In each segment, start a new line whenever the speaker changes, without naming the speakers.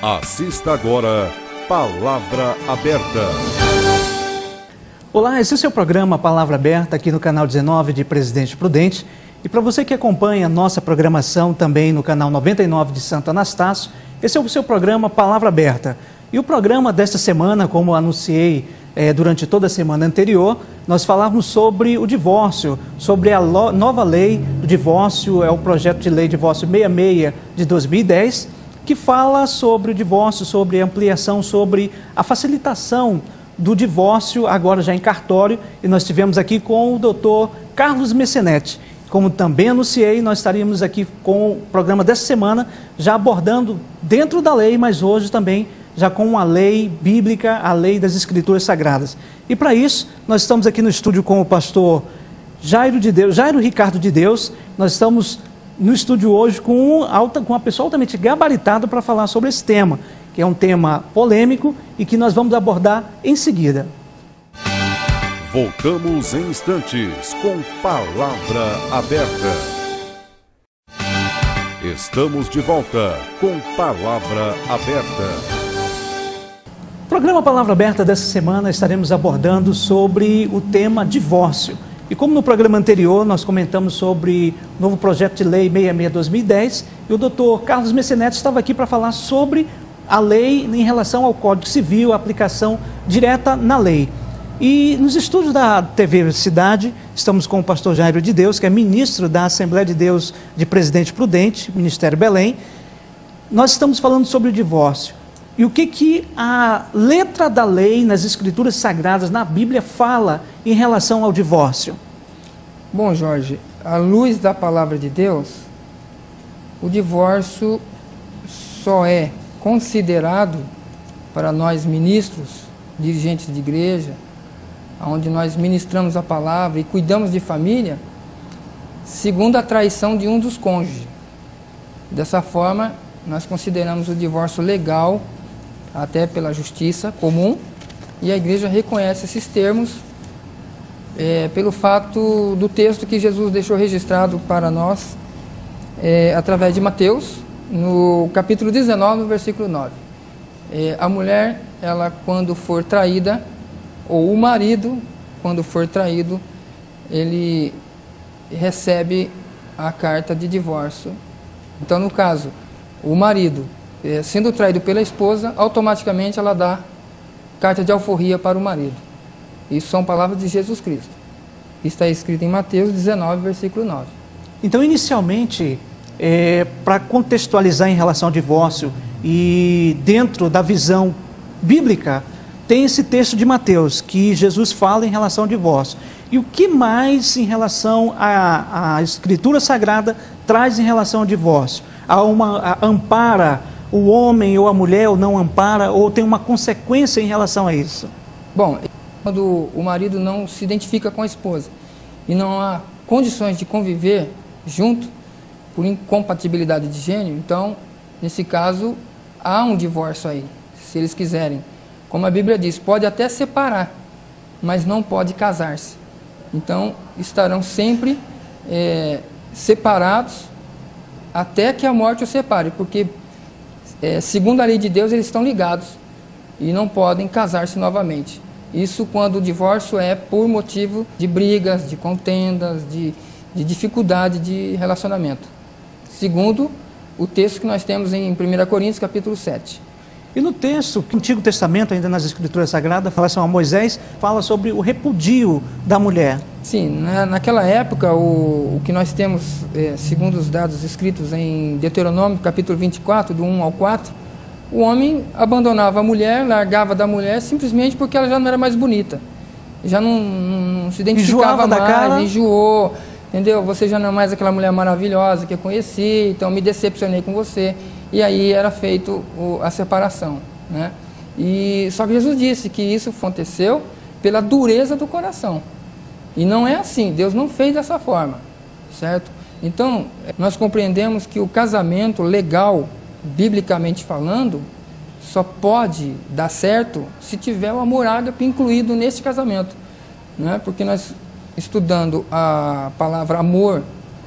Assista agora Palavra Aberta.
Olá, esse é o seu programa Palavra Aberta aqui no canal 19 de Presidente Prudente. E para você que acompanha a nossa programação também no canal 99 de Santo Anastácio, esse é o seu programa Palavra Aberta. E o programa desta semana, como anunciei durante toda a semana anterior, nós falamos sobre o divórcio, sobre a nova lei do divórcio, é o projeto de lei divórcio 66 de 2010, que fala sobre o divórcio, sobre a ampliação, sobre a facilitação do divórcio, agora já em cartório, e nós estivemos aqui com o doutor Carlos Messenetti. Como também anunciei, nós estaríamos aqui com o programa dessa semana, já abordando dentro da lei, mas hoje também já com a lei bíblica, a lei das Escrituras Sagradas. E para isso, nós estamos aqui no estúdio com o pastor Jairo Ricardo de Deus. Nós estamos no estúdio hoje com uma pessoa altamente gabaritada para falar sobre esse tema, que é um tema polêmico e que nós vamos abordar em seguida.
Voltamos em instantes com Palavra Aberta. Estamos de volta com Palavra Aberta.
No programa Palavra Aberta dessa semana estaremos abordando sobre o tema divórcio. E como no programa anterior nós comentamos sobre o novo projeto de lei 66/2010, e o doutor Carlos Messenetti estava aqui para falar sobre a lei em relação ao Código Civil, a aplicação direta na lei. E nos estúdios da TV Cidade, estamos com o pastor Jairo de Deus, que é ministro da Assembleia de Deus de Presidente Prudente, Ministério Belém. Nós estamos falando sobre o divórcio. E o que a letra da lei nas Escrituras Sagradas, na Bíblia, fala em relação ao divórcio?
Bom, Jorge, à luz da palavra de Deus, o divórcio só é considerado para nós ministros, dirigentes de igreja, onde nós ministramos a palavra e cuidamos de família, segundo a traição de um dos cônjuges. Dessa forma, nós consideramos o divórcio legal, até pela justiça comum, e a igreja reconhece esses termos pelo fato do texto que Jesus deixou registrado para nós através de Mateus, no capítulo 19, versículo 9. A mulher, ela quando for traída, ou o marido, quando for traído, ele recebe a carta de divórcio. Então, no caso, o marido sendo traído pela esposa, automaticamente ela dá carta de alforria para o marido. Isso são palavras de Jesus Cristo. Está escrito em Mateus 19, versículo 9.
Então, inicialmente, para contextualizar em relação ao divórcio e dentro da visão bíblica, tem esse texto de Mateus, que Jesus fala em relação ao divórcio. E o que mais em relação à Escritura Sagrada traz em relação ao divórcio? Ampara o homem ou a mulher, ou não ampara, ou tem uma consequência em relação a isso?
Bom, quando o marido não se identifica com a esposa e não há condições de conviver junto por incompatibilidade de gênero, então, nesse caso, há um divórcio aí, se eles quiserem. Como a Bíblia diz, pode até separar, mas não pode casar-se. Então, estarão sempre separados até que a morte os separe, porque, segundo a lei de Deus, eles estão ligados e não podem casar-se novamente. Isso quando o divórcio é por motivo de brigas, de contendas, de dificuldade de relacionamento. Segundo o texto que nós temos em 1 Coríntios, capítulo 7.
E no texto, o Antigo Testamento, ainda nas Escrituras Sagradas, em relação a Moisés, fala sobre o repudio da mulher.
Sim, naquela época, o que nós temos, segundo os dados escritos em Deuteronômio, capítulo 24, do 1 ao 4, o homem abandonava a mulher, largava da mulher, simplesmente porque ela já não era mais bonita. Já não se identificava mais, da cara. Enjoou, entendeu? Você já não é mais aquela mulher maravilhosa que eu conheci, então me decepcionei com você. E aí era feito a separação, né? Só que Jesus disse que isso aconteceu pela dureza do coração. E não é assim, Deus não fez dessa forma, certo? Então, nós compreendemos que o casamento legal, biblicamente falando, só pode dar certo se tiver o amor ágape incluído nesse casamento, né? Porque nós, estudando a palavra amor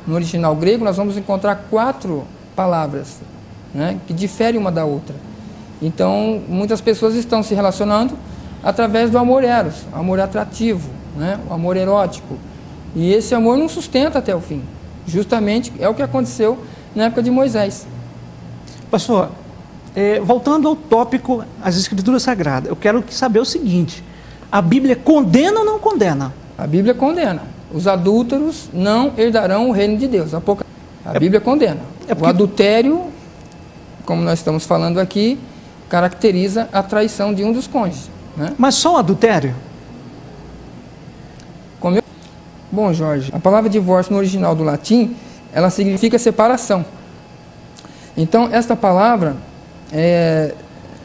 no original grego, nós vamos encontrar 4 palavras, né, que diferem uma da outra. Então, muitas pessoas estão se relacionando através do amor eros, amor atrativo, né? O amor erótico. E esse amor não sustenta até o fim. Justamente é o que aconteceu na época de Moisés.
Pastor, voltando ao tópico, as Escrituras Sagradas, eu quero saber o seguinte: a Bíblia condena ou não condena?
A Bíblia condena. Os adúlteros não herdarão o reino de Deus. A Bíblia condena. O adultério, como nós estamos falando aqui, caracteriza a traição de um dos cônjuges, né?
Mas só o adultério?
Bom, Jorge, a palavra divórcio no original do latim, ela significa separação. Então, esta palavra,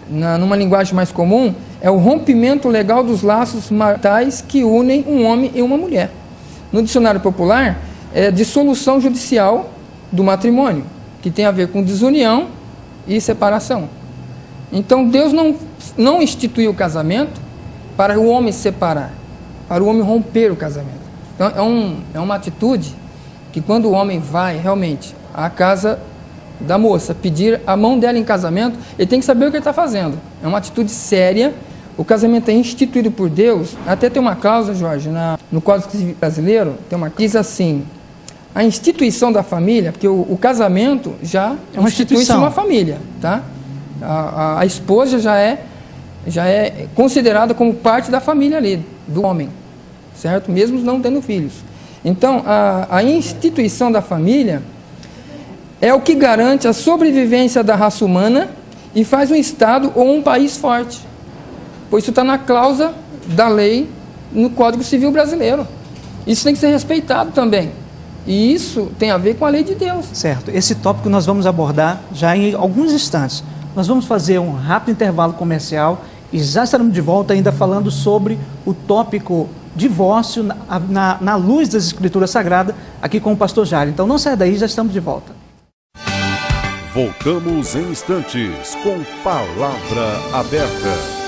numa linguagem mais comum, é o rompimento legal dos laços maritais que unem um homem e uma mulher. No dicionário popular, é dissolução judicial do matrimônio, que tem a ver com desunião e separação. Então, Deus não instituiu o casamento para o homem se separar, para o homem romper o casamento. Então, é uma atitude que, quando o homem vai realmente à casa da moça pedir a mão dela em casamento, ele tem que saber o que ele está fazendo. É uma atitude séria. O casamento é instituído por Deus. Até tem uma cláusula, Jorge, no Código Civil Brasileiro, tem uma que diz assim: a instituição da família, porque o casamento já
é uma instituição,
uma família, tá? A esposa já é considerada como parte da família ali, do homem, certo? Mesmo não tendo filhos. Então, a instituição da família é o que garante a sobrevivência da raça humana e faz um Estado ou um país forte. Pois isso está na cláusula da lei no Código Civil Brasileiro. Isso tem que ser respeitado também. E isso tem a ver com a lei de Deus.
Certo. Esse tópico nós vamos abordar já em alguns instantes. Nós vamos fazer um rápido intervalo comercial e já estaremos de volta ainda falando sobre o tópico divórcio na luz das Escrituras Sagradas, aqui com o pastor Jário. Então não saia daí, já estamos de volta.
Voltamos em instantes com Palavra Aberta.